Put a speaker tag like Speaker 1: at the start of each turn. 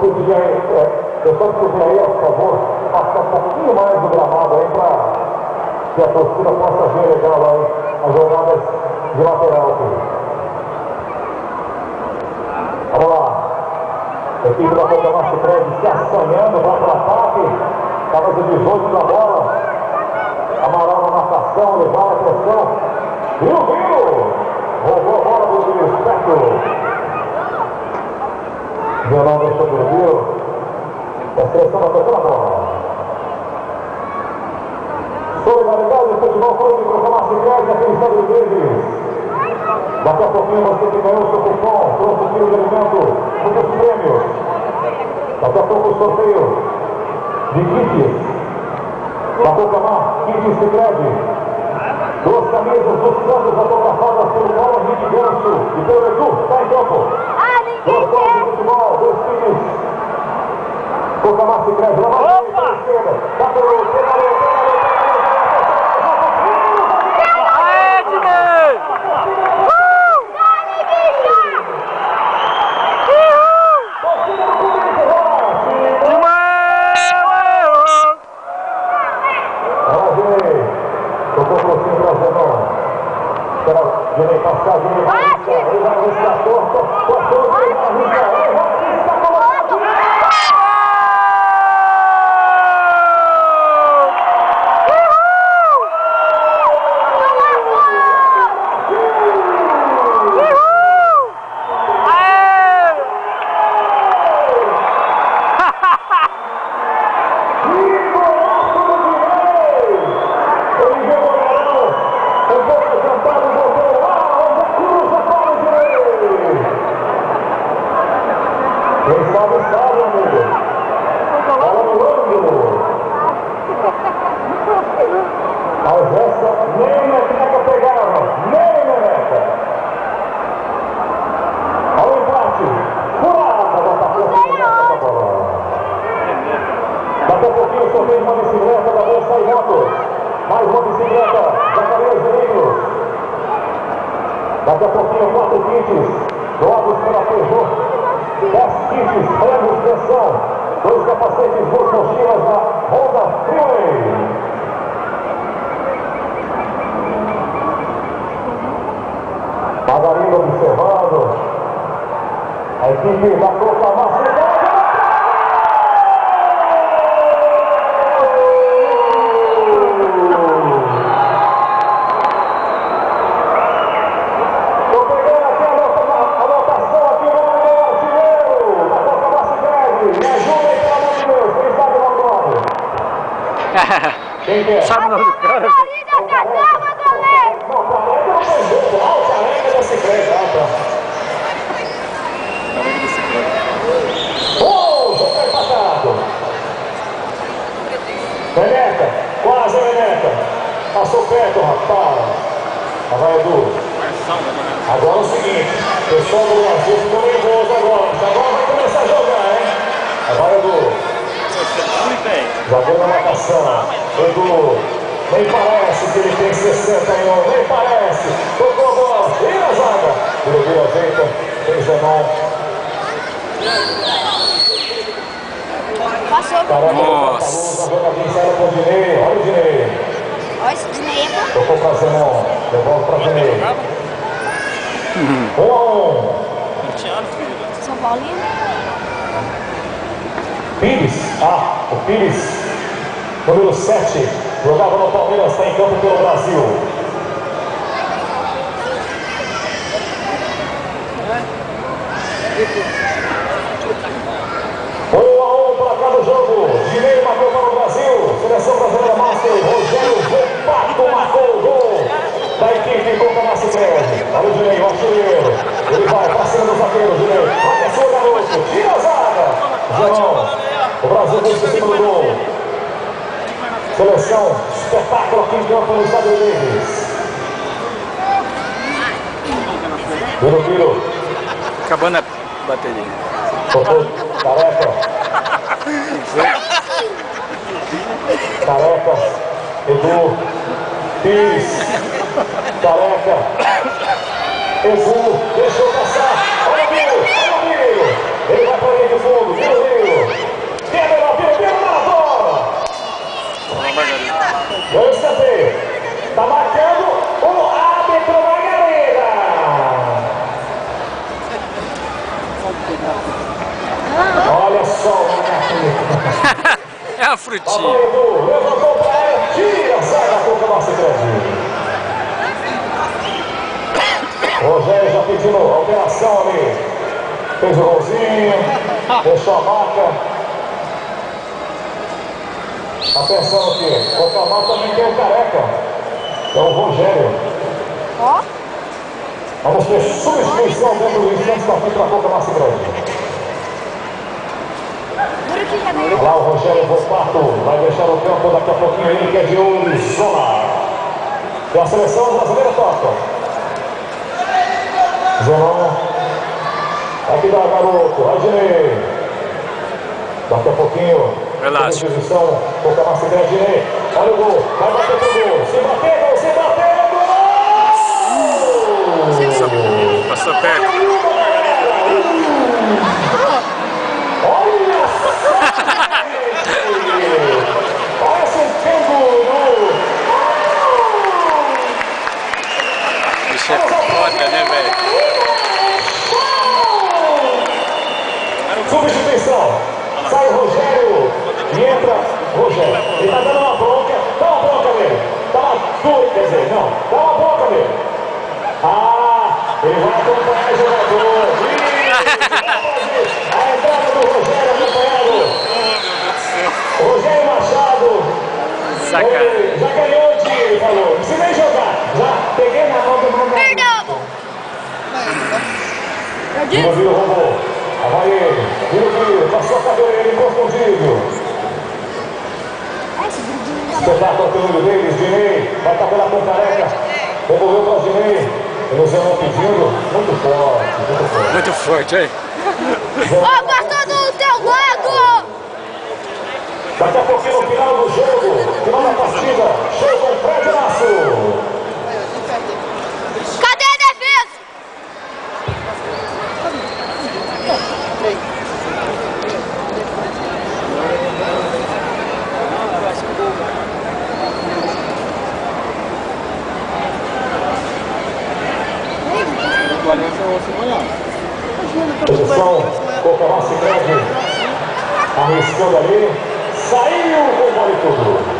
Speaker 1: que pedir aí, eu só pedir aí, por favor, passar um pouquinho mais do gramado aí para que a torcida possa ver legal aí as jogadas de lateral aqui. Vamos lá. A equipe da Boca Sicredi se assanhando, vai para o ataque. Camisa 18 da bola. Amaral na marcação, levar a pressão. Viu? Roubou a bola do Rio, esperto. Violão deixou do Rio. A seleção vai tocar a bola. Solidariedade do futebol clube do Boca Sicredi, aqui no estado do Rio. Daqui a pouquinho você que ganhou o seu cupom, trouxe o quilo de alimento, muitos prêmios. Daqui a pouco o sorteio de kits da Boca Kits Sicredi. 2 camisas do Santos autografadas pelo Paulo Henrique Ganso e pelo Edu, está em campo. 2 jogos de futebol, 2 kits. Boca Sicredi, lá vai a esquerda. Dá pelo pedaleiro. Daqui a pouquinho o sorteio de uma bicicleta da Bolsa e Motos. Mais uma bicicleta da Caminhos Veículos. Daqui a pouquinho 4 kits doados pela Peugeot. 10 kits, freio de extensão. 2 capacetes, 2 mochilas da Honda Freeway. Magarino observando. A equipe da Boca Sicredi.
Speaker 2: Sabe o nome do cara?
Speaker 1: Já foi passado. Neneca, quase a Neneca. Passou perto, rapaz. Vai, Edu. Agora é o seguinte, o pessoal do Brasil ficou nervoso agora. Agora vai começar a jogar, hein? Vai, Edu. Zagueiro na marcação. Edu, nem parece que ele tem 61, nem parece. Tocou a bola, vira a zaga. Vira, ajeita, tem Zenon.
Speaker 3: Passou.
Speaker 1: Nossa. Jogadinho saiu com o Dinei, olha o Dinei.
Speaker 3: Olha esse Dinei.
Speaker 1: Tocou pra Zenon, devolve pra Dinei. 1 a 1.
Speaker 3: São Paulino.
Speaker 1: Pires, o Pires, número 7, jogava no Palmeiras, está em campo pelo Brasil. Para cada jogo, Dinei marcou para o Brasil, seleção brasileira Master, Rogério Volpato marcou o gol da equipe Boca Sicredi. Olha o Dinei, o artilheiro, ele vai para cima do zagueiro, Dinei, olha só, garoto, tira a zaga. Zenon. O Brasil vem por cima do gol. Seleção, espetáculo aqui em campo no Estado Unidos. Tiro.
Speaker 2: Acabando a bateria.
Speaker 1: Careca. Edu. Pires. Careca. Edu. Deixou passar. Olha o Miro. Ele vai para a linha de fundo.
Speaker 2: Margarida.
Speaker 1: Dois escanteio. Tá marcando o árbitro Margarida. Olha só o Margarida.
Speaker 2: É a frutinha.
Speaker 1: Levantou pra ela, tira, sai da boca da Cicred. Rogério já pedindo alteração ali. Fez o golzinho, deixou a marca. Atenção aqui, contra a marca também tem o Careca. É o Rogério.
Speaker 3: Ó.
Speaker 1: Vamos ter substituição dentro do instante daqui para a Coca Massa Grande. Lá o Rogério Volpato vai deixar o campo daqui a pouquinho, ele que é de Orizona. E a seleção brasileira toca. Zenon. Aqui dá garoto, Adnei. Daqui a pouquinho.
Speaker 2: Elástico.
Speaker 1: Posição, Coca Massa Grande. Olha o gol, vai bater pro gol. Se bater, gol, se bater, gol!
Speaker 2: Passou perto.
Speaker 1: Olha só! Parece um canguru!
Speaker 2: Bicho é foda, né, velho?
Speaker 1: Substituição! Sai o Rogério e entra Rogério. Ele tá dando uma bronca. Dá uma bronca nele. Dá uma dura, quer dizer, não. Dá uma bronca nele. Ah, ele vai acompanhar o jogador. A entrada do Rogério acompanhado. Rogério Machado.
Speaker 2: Sacanagem.
Speaker 1: Ele já ganhou o dia, ele falou. Não precisa nem jogar. Já peguei na mão do Bruno.
Speaker 3: Perdão.
Speaker 1: Viro roubou. Vai ele. Viro, passou a cadeira, ele confundido. Espetáculo pelo olho deles, Dinei. Vai estar pela Careca. Devolveu para o Dinei. Eles vão pedindo. Muito forte, muito forte.
Speaker 2: Muito forte, hein?
Speaker 3: Ó, passou do teu lado!
Speaker 1: Daqui a pouquinho no final do jogo, final da partida, show com Fred Laço.
Speaker 3: Cadê a defesa?
Speaker 1: Posição, Coca Massa Grande, arriscando ali, saiu com o vale tudo.